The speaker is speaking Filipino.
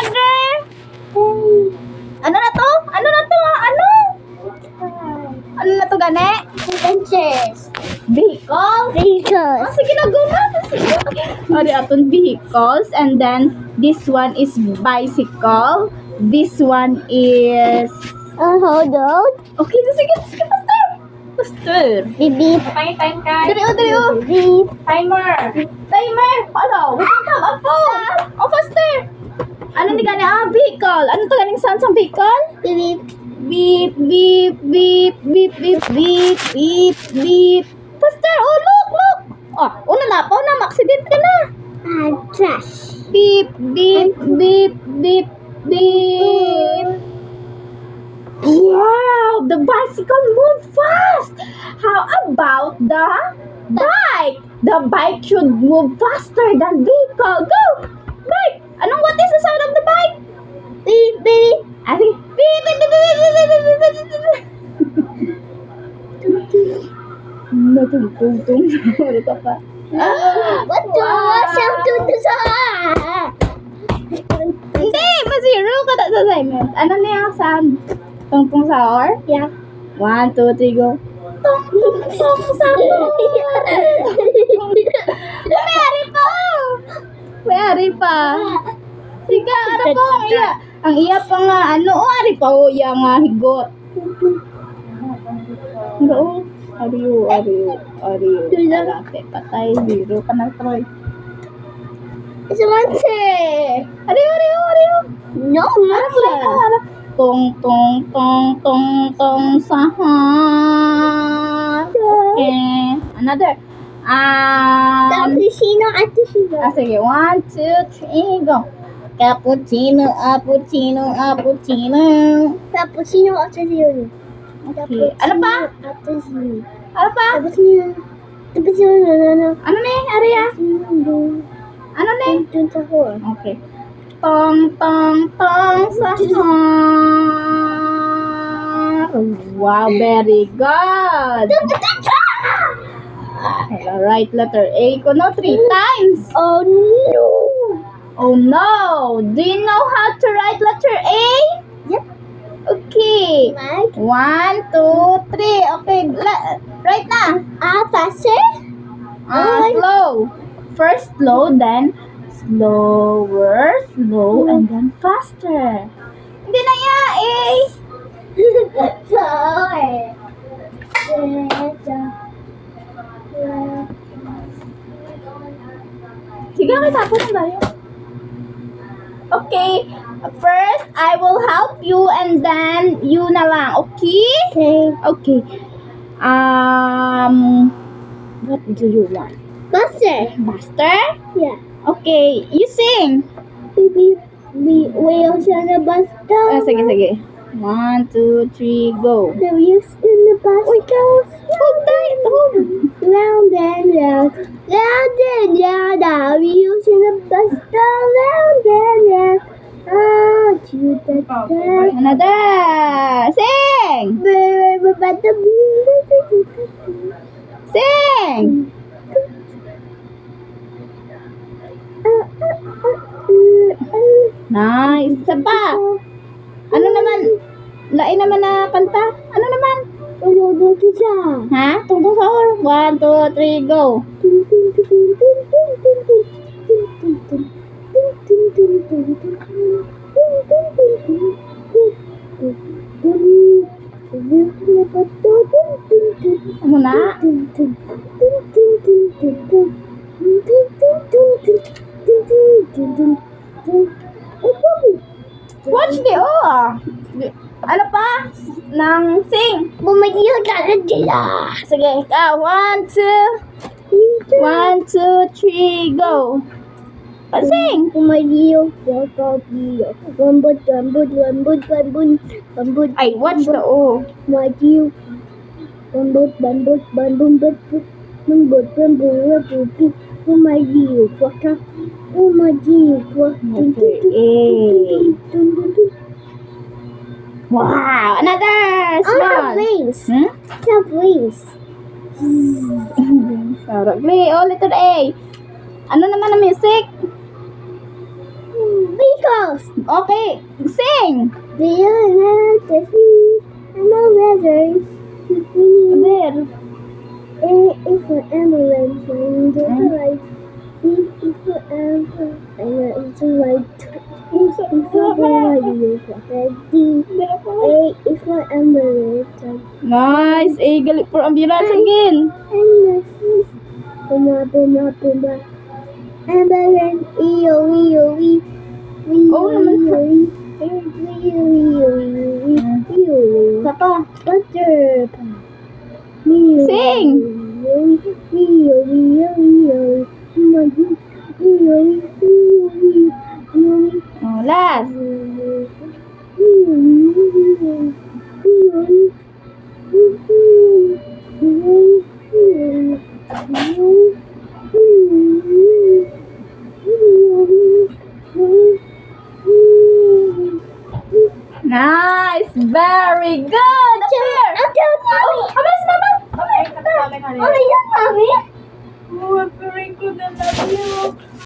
another. Ano na to? Ano na to? Ano? Ano na to gani? Adventures. Vehicle? Vehicles. Sige na, go na. Sige. Ari aton vehicles. And then, this one is bicycle. This one is... Hold on. Okay, sige, faster. Faster. Beep beep. Time ka. Dali, Beep. Timer. Timer. Ano? We can come. Phone. Oh, faster. Ano ni gani? Vehicle. Ano to ganing sound sa vehicle? Beep Beep, beep, beep, beep, beep, beep, beep, beep. Faster. Oh, look. Oh, una na po na. Ma-accident ka na. Trash. Beep, beep, beep, beep, beep. Wow, the bicycle moved fast. How about the bike? The bike should move faster than vehicle. Go, bike. What is the sound of the bike? Beep beep. I think beep, beep, beep, beep, beep, beep, beep, beep, beep. Natututong. Ano ka pa? What do I sound to the Hindi, ma-zero ka sa assignment. Ano na yung sound? Tungtong sahur? Yeah. 1, 2, 3, go. Tungtong sahur. May ari pa. Sige, ano po ang iya? Ang iya pa nga, ari pa o iya nga higot. Ano? Ariyo. Alate, patay, zero ka na, Troy. Someone say. Ariyo. No, not yet. Tong sahur. Okay. Another. Cappuccino. Sige, 1, 2, 3, go. Cappuccino. Cappuccino. Okay. Ano pa? Cappuccino. Ano pa? Cappuccino. Ano na yung area? Ano na yung? Okay. Tong sahur. Wow, very good. Right letter A ko no 3 times. Oh no. Oh no. Do you know how to write letter A? Yep. Okay. Right. 1, 2, 3. Okay, right na. Faster. Slow. First slow, then slower, slow, and then faster. Hindi na ya, eh. Sorry. Sige, may tapos na tayo. Okay. First, I will help you and then you na lang. Okay? Okay. Okay. What do you want? Faster. Faster? Yeah. Okay. You sing. Baby, wheels on the bus stop. Sige. 1, 2, 3, go. The wheels in the bus goes round and round, round and round. The wheels in the bus go round and round. Ah, Another. Sing. Sing. Nice. Isa pa. Ano naman? Lain naman na kanta. Ano naman? Ha? Tungtong sahur. 1, 2, 3, go. Ano na? Watch the Ano pa? Nang sing. Bumagyo ka na dila. Sige, ikaw. 1, 2. 1, 2, 3, go. Sing. Bumagyo ka dila. Bambut. Ay, watch the O. Bumagyo. Bambut. Bumagyo ka. Wow, another small. Wings. Hmm? Have wings. Sarap. Letter A. Ano naman ang music? Vehicles. Okay, sing! Do you know the sea? And the weather to be. There. A is for emerald, and the light. B is for alpha, and it's a white. E is for Hawaii, D. A is for emerald, Nice. Eh, galit for ambulance again. and the sea. Puma, puma, puma. Emerald, ee. Oo naman. Isa pa. Sing! Oh, last. Nice. Very good. Appear. Oh, amas naman. Oh my God, mommy! Oh, very good. I love you.